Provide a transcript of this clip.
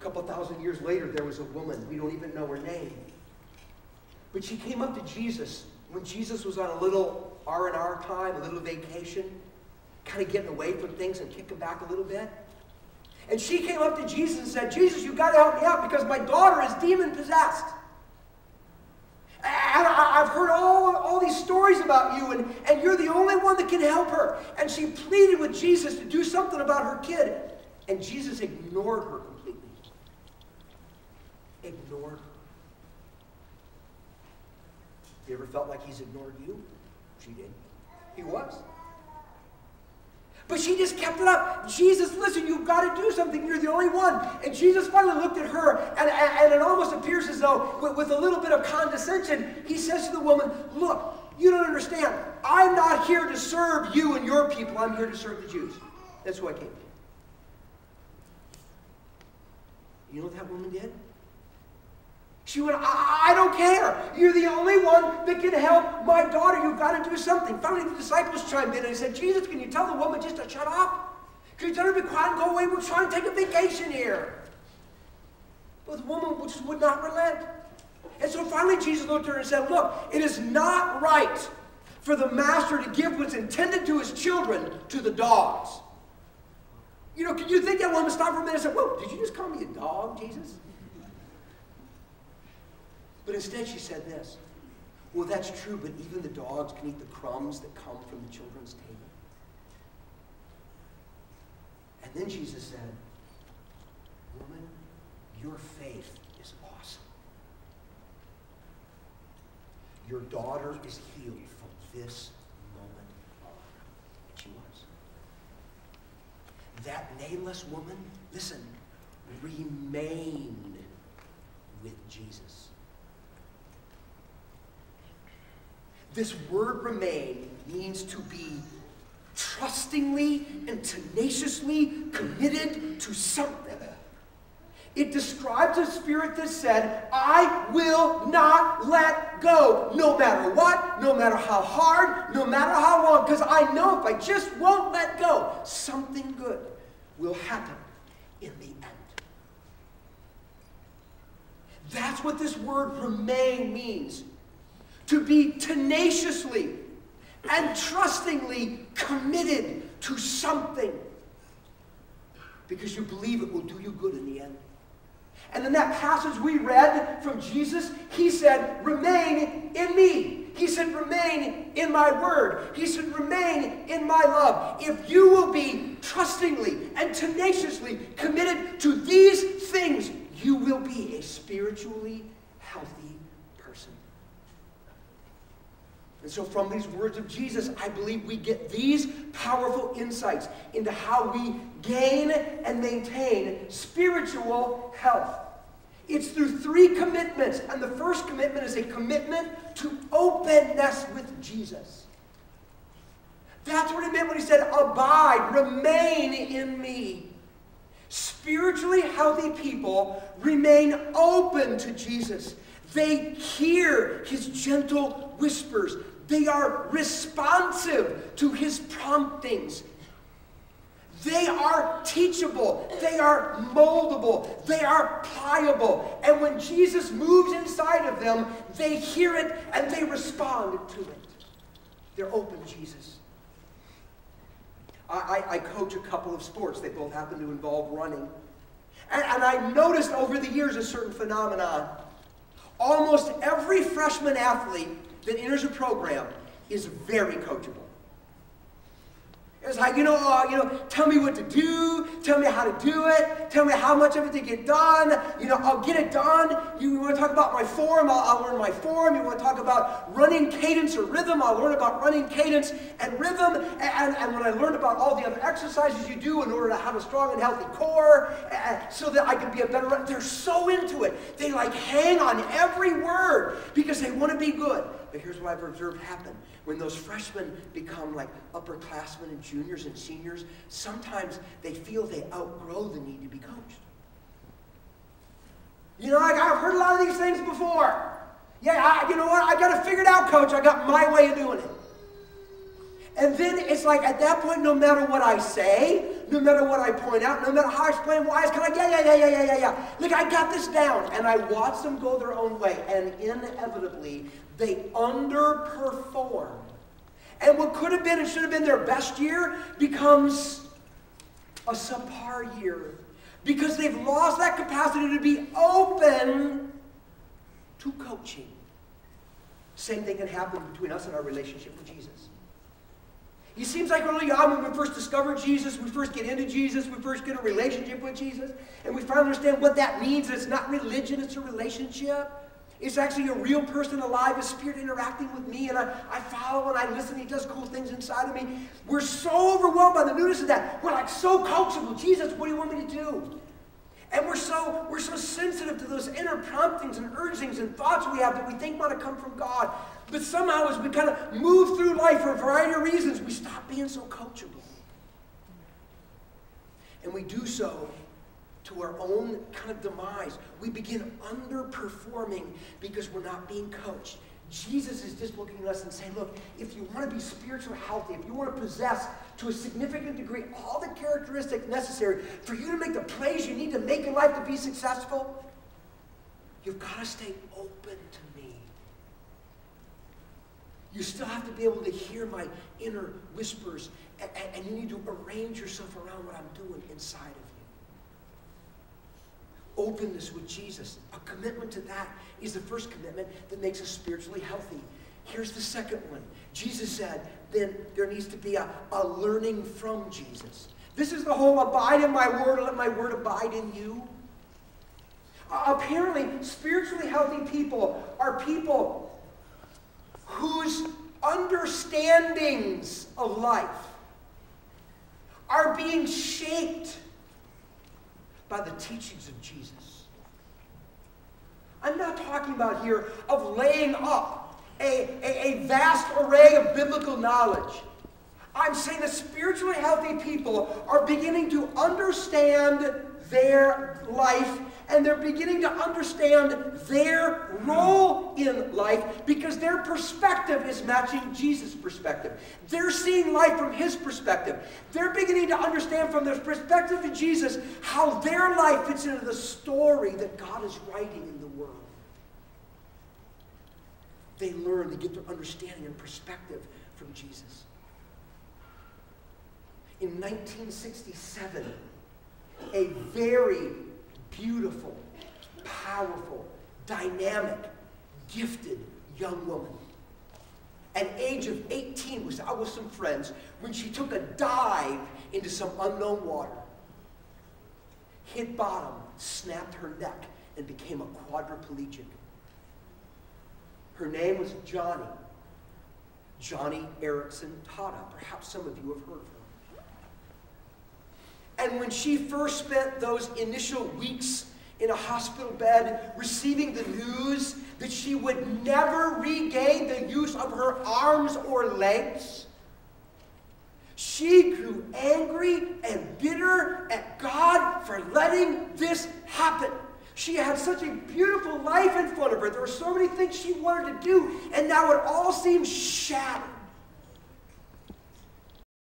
A couple thousand years later, there was a woman. We don't even know her name. But she came up to Jesus when Jesus was on a little R&R time, a little vacation, kind of getting away from things and kicking back a little bit. And she came up to Jesus and said, Jesus, you've got to help me out because my daughter is demon-possessed. And I've heard all these stories about you, and you're the only one that can help her. And she pleaded with Jesus to do something about her kid. And Jesus ignored her completely. Ignored her. You ever felt like he's ignored you? She did. He was. But she just kept it up. Jesus, listen, you've got to do something. You're the only one. And Jesus finally looked at her, and it almost appears as though, with a little bit of condescension, he says to the woman, look, you don't understand. I'm not here to serve you and your people. I'm here to serve the Jews. That's who I came to. You know what that woman did? She went, I don't care. You're the only one that can help my daughter. You've got to do something. Finally, the disciples chimed in and they said, Jesus, can you tell the woman just to shut up? Can you tell her to be quiet and go away? We're trying to take a vacation here. But the woman just would not relent. And so finally Jesus looked at her and said, look, it is not right for the master to give what's intended to his children to the dogs. You know, can you think that woman stopped for a minute and said, whoa, did you just call me a dog, Jesus? But instead she said this, well, that's true, but even the dogs can eat the crumbs that come from the children's table. And then Jesus said, woman, your faith is awesome. Your daughter is healed from this moment on. And she was. That nameless woman, listen, remained with Jesus. This word remain means to be trustingly and tenaciously committed to something. It describes a spirit that said, I will not let go, no matter what, no matter how hard, no matter how long, because I know if I just won't let go, something good will happen in the end. That's what this word remain means. To be tenaciously and trustingly committed to something because you believe it will do you good in the end. And in that passage we read from Jesus, he said, remain in me. He said, remain in my word. He said, remain in my love. If you will be trustingly and tenaciously committed to these things, you will be a spiritually healthy person. And so from these words of Jesus, I believe we get these powerful insights into how we gain and maintain spiritual health. It's through three commitments. And the first commitment is a commitment to openness with Jesus. That's what he meant when he said, abide, remain in me. Spiritually healthy people remain open to Jesus. They hear his gentle whispers. They are responsive to his promptings. They are teachable. They are moldable. They are pliable. And when Jesus moves inside of them, they hear it and they respond to it. They're open to Jesus. I coach a couple of sports. They both happen to involve running. And I noticed over the years a certain phenomenon. Almost every freshman athlete that enters a program is very coachable. It's like, tell me what to do, tell me how to do it, tell me how much of it to get done, I'll get it done. You want to talk about my form, I'll learn my form. You want to talk about running cadence or rhythm, I'll learn about running cadence and rhythm. And when I learned about all the other exercises you do in order to have a strong and healthy core, so that I can be a better runner, they're so into it. They hang on every word because they want to be good. But here's what I've observed happen. When those freshmen become like upperclassmen and juniors and seniors, sometimes they feel they outgrow the need to be coached. I've heard a lot of these things before. Yeah, you know what? I got it figured out, coach. I got my way of doing it. And then it's like at that point, no matter what I say, no matter what I point out, no matter how I explain why, it's kind of like, yeah. Like, I got this down. And I watch them go their own way. And inevitably, they underperform. And what could have been and should have been their best year becomes a subpar year. Because they've lost that capacity to be open to coaching. Same thing can happen between us and our relationship with Jesus. It seems like early on when we first discover Jesus, we first get into Jesus, we first get a relationship with Jesus, and we finally understand what that means. It's not religion, it's a relationship. It's actually a real person alive, a spirit interacting with me, and I follow and I listen. He does cool things inside of me. We're so overwhelmed by the newness of that. We're like so coachable. Jesus, what do you want me to do? And we're so sensitive to those inner promptings and urgings and thoughts we have that we think want to come from God. But somehow as we kind of move through life for a variety of reasons, we stop being so coachable. And we do so to our own kind of demise. We begin underperforming because we're not being coached. Jesus is just looking at us and saying, look, if you want to be spiritually healthy, if you want to possess to a significant degree all the characteristics necessary for you to make the plays you need to make in life to be successful, you've got to stay open to me. You still have to be able to hear my inner whispers, and you need to arrange yourself around what I'm doing inside of you. Openness with Jesus, a commitment to that is the first commitment that makes us spiritually healthy. Here's the second one. Jesus said, then there needs to be a learning from Jesus. This is the whole abide in my word, let my word abide in you. Apparently, spiritually healthy people are people whose understandings of life are being shaped by the teachings of Jesus. I'm not talking about here of laying up a vast array of biblical knowledge. I'm saying that spiritually healthy people are beginning to understand their life, and they're beginning to understand their role in life because their perspective is matching Jesus' perspective. They're seeing life from his perspective. They're beginning to understand from the perspective of Jesus how their life fits into the story that God is writing in the world. They learn, they get their understanding and perspective from Jesus. In 1967, a very beautiful, powerful, dynamic, gifted young woman, at age of 18, was out with some friends when she took a dive into some unknown water, hit bottom, snapped her neck, and became a quadriplegic. Her name was Johnny Erickson Tata. Perhaps some of you have heard of her. And when she first spent those initial weeks in a hospital bed receiving the news that she would never regain the use of her arms or legs, she grew angry and bitter at God for letting this happen. She had such a beautiful life in front of her. There were so many things she wanted to do, and now it all seemed shattered.